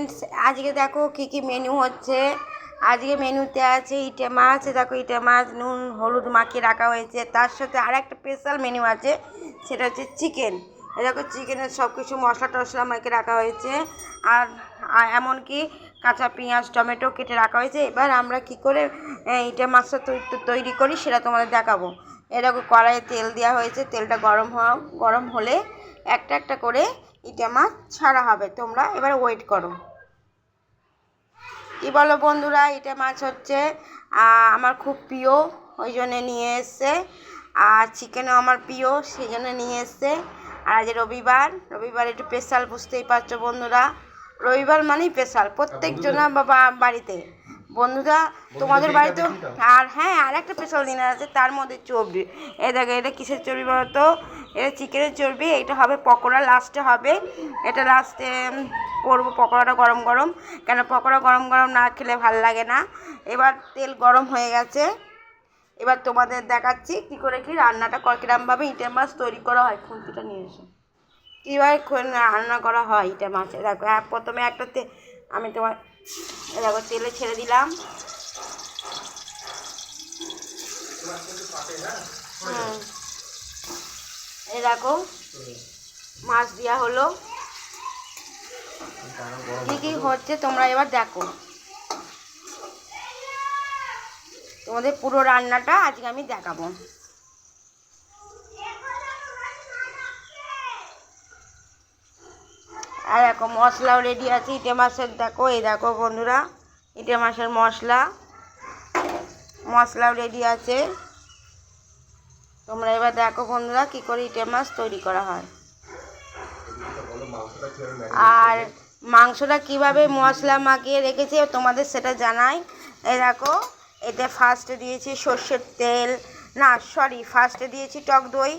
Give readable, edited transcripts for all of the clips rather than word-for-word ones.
Friends, আজকে দেখো কি মেনু হচ্ছে। আজকে মেনুতে আছে ইটে মাছ। দেখো ইটে মাছ নুন হলুদ মাখিয়ে রাখা হয়েছে। তার সাথে আর একটা স্পেশাল মেনু আছে, সেটা হচ্ছে চিকেন। দেখো চিকেনের সব কিছু মশলা টশলা মাখিয়ে রাখা হয়েছে। আর এমনকি কাঁচা পেঁয়াজ টমেটো কেটে রাখা হয়েছে। এবার আমরা কি করে ইটে মাছটা তৈরি করি সেটা তোমাদের দেখাবো। এরকম কড়াইয়ে তেল দেওয়া হয়েছে, তেলটা গরম হলে একটা একটা করে ইটে মাছ ছাড়া হবে। তোমরা এবার ওয়েট করো। কি বলো বন্ধুরা, ইটে মাছ হচ্ছে আমার খুব প্রিয়, ওই জন্য নিয়ে এসছে। আর চিকেনও আমার প্রিয়, সেই জন্য নিয়ে এসছে। আর আজ রবিবার একটু স্পেশাল, বুঝতেই পারছো বন্ধুরা। রবিবার মানেই স্পেশাল প্রত্যেক জনের বাড়িতে। বন্ধুরা তোমাদের বাড়িতেও। আর হ্যাঁ, আর একটা স্পেশাল দিন আছে, তার মধ্যে চর্বি। দেখো এটা কিসের চর্বি বলতো? এটা চিকেনের চর্বি। এটা হবে পকোড়া, লাস্টে হবে। এটা লাস্টে করবো পকোড়াটা গরম গরম, কেন পকোড়া গরম গরম না খেলে ভাল লাগে না। এবার তেল গরম হয়ে গেছে, এবার তোমাদের দেখাচ্ছি কি করে কি রান্নাটা কিরমভাবে ইটে মাছ তৈরি করা হয়। খুন্তিটা নিয়ে এসো। কীভাবে রান্না করা হয় ইটে মাছ। দেখো প্রথমে একটা আমি তোমার দেখো তেলে ছেড়ে দিলাম। এই দেখো মাছ দেওয়া হলো। কি হচ্ছে তোমরা এবার দেখো। তোমাদের পুরো রান্নাটা আজকে আমি দেখাবো। আর দেখো মশলাও রেডি আছে ইটে মাছের। দেখো এই দেখো বন্ধুরা, ইটে মাছের মশলাও রেডি আছে। তোমরা এবার দেখো বন্ধুরা কি করে ইটে মাছ তৈরি করা হয়। আর মাংসটা কিভাবে মশলা মাখিয়ে রেখেছে তোমাদের সেটা জানাই। এই দেখো এতে ফার্স্টে দিয়েছি সর্ষের তেল, ফার্স্টে দিয়েছি টক দই,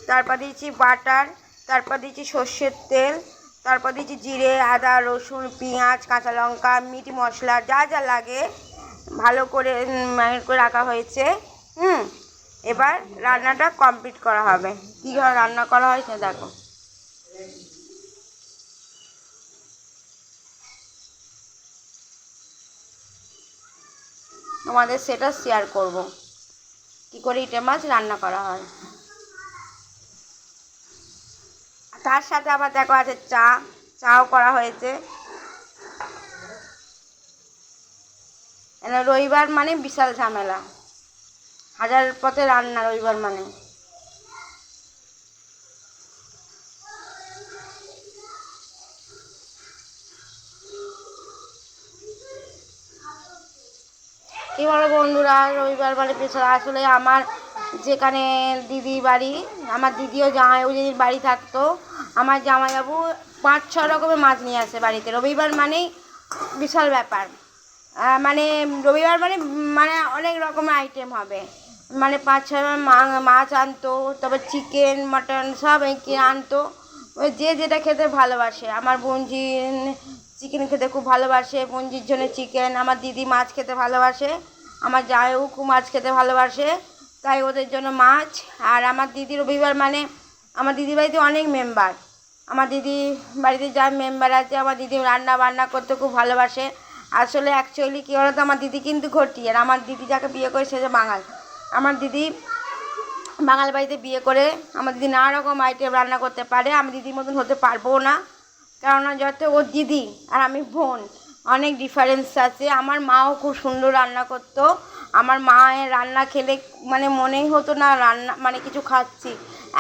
তারপর দিয়েছি বাটার, তারপর দিয়েছি সর্ষের তেল, তারপর দিয়েছি জিরে আদা রসুন পেঁয়াজ কাঁচা লঙ্কা মিট মশলা যা যা লাগে ভালো করে ম্যারিনেট করে রাখা হয়েছে। এবার রান্নাটা কমপ্লিট করা হবে। কীভাবে রান্না করা হয় সেটা দেখো। তোমাদের সেটা শেয়ার করব কি করে ইটে মাছ রান্না করা হয়। তার সাথে আবার দেখো আছে চাও করা হয়েছে। রবিবার মানে বিশাল ঝামেলা, হাজার পথে রান্না রবিবার মানে। কী বলো বন্ধুরা, রবিবার মানে বিশাল। আসলে আমার যেখানে দিদি বাড়ি, আমার দিদিও জামাইবাবু যেদিন বাড়ি থাকতো, আমার জামাইবাবু 5-6 রকমের মাছ নিয়ে আসে বাড়িতে। রবিবার মানেই বিশাল ব্যাপার। মানে রবিবার মানে মানে অনেক রকমের আইটেম হবে। মানে 5-6 মাছ আনতো, তারপর চিকেন মাটন সব কিনে আনতো। ওই যে যেটা খেতে ভালোবাসে। আমার বোনঝি চিকেন খেতে খুব ভালোবাসে, বোনঝির জন্য চিকেন। আমার দিদি মাছ খেতে ভালোবাসে, আমার জামাইবাবু খুব মাছ খেতে ভালোবাসে, তাই ওদের জন্য মাছ। আর আমার দিদির রবিবার মানে, আমার দিদির বাড়িতে অনেক মেম্বার। আমার দিদি বাড়িতে যা মেম্বার আছে, আমার দিদি রান্না বান্না করতে খুব ভালোবাসে। আসলে অ্যাকচুয়ালি কী বলতো, আমার দিদি কিন্তু ঘটি। আর আমার দিদি যাকে বিয়ে করে সে যে বাঙাল। আমার দিদি বাঙাল বাড়িতে বিয়ে করে আমার দিদি নানা রকম আইটেম রান্না করতে পারে। আমি দিদির মতন হতে পারবো না, কেননা যত ওর দিদি আর আমি বোন, অনেক ডিফারেন্স আছে। আমার মাও খুব সুন্দর রান্না করতো। আমার মায়ের রান্না খেলে মানে মনেই হতো না রান্না মানে কিছু খাচ্ছি,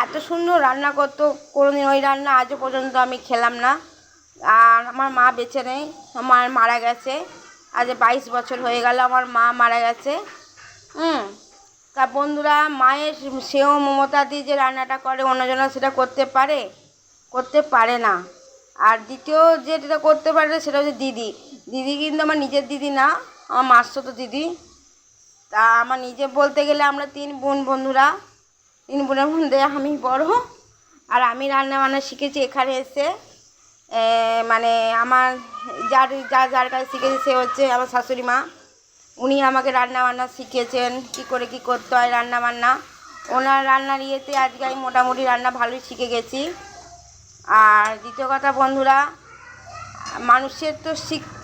এত সুন্দর রান্না করতো। কোনোদিন ওই রান্না আজও পর্যন্ত আমি খেলাম না। আর আমার মা বেঁচে নেই, আমার মারা গেছে। আজ 22 বছর হয়ে গেল আমার মা মারা গেছে। তা বন্ধুরা, মায়ের সেও মমতা দিয়ে যে রান্নাটা করে অন্যজনা সেটা করতে পারে না। আর দ্বিতীয় যেটা করতে পারে সেটা হচ্ছে দিদি কিন্তু আমার নিজের দিদি না, আমার মাসিতো দিদি। তা আমার নিজে বলতে গেলে আমরা 3 বোন বন্ধুরা, 3 বোনের মধ্যে আমি বড়। আর আমি রান্না বান্না শিখেছি এখানে এসে। মানে আমার যার কাছে শিখেছি সে হচ্ছে আমার শাশুড়ি মা। উনি আমাকে রান্না বান্না শিখিয়েছেন কী করে কী করতে হয় রান্না বান্না। ওনার রান্নার ইয়েতে আজকে আমি মোটামুটি রান্না ভালোই শিখে গেছি। আর দ্বিতীয় কথা বন্ধুরা, মানুষের তো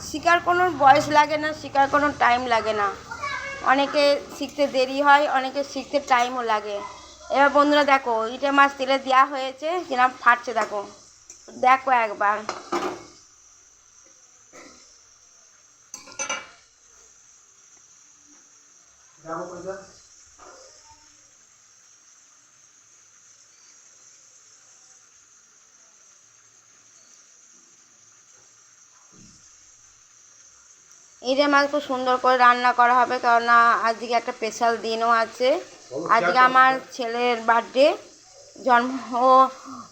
শেখার কোনো বয়স লাগে না, শেখার কোনো টাইম লাগে না। অনেকে শিখতে দেরি হয়, অনেকে শিখতে টাইমও লাগে। এবার বন্ধুরা দেখো ইটে মাছ তেলে দেওয়া হয়েছে, কিরম ফাটছে দেখো, দেখো একবার। ইটে মাছ খুব সুন্দর করে রান্না করা হবে, কেননা আজকে একটা স্পেশাল দিনও আছে। আজকে আমার ছেলের বার্থডে, জন্ম।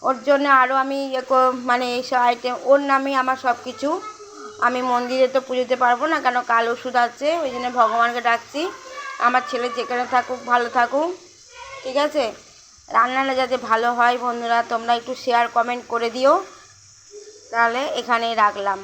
ওর জন্য আরও আমি মানে এইসব আইটেম ওর নামেই আমার সব কিছু। আমি মন্দিরে তো পুজোতে পারবো না, কেন কাল ওষুধ আছে, ওই জন্য ভগবানকে ডাকছি আমার ছেলে যেখানে থাকুক ভালো থাকুক, ঠিক আছে। রান্নাটা যাতে ভালো হয় বন্ধুরা, তোমরা একটু শেয়ার কমেন্ট করে দিও। তাহলে এখানেই রাখলাম।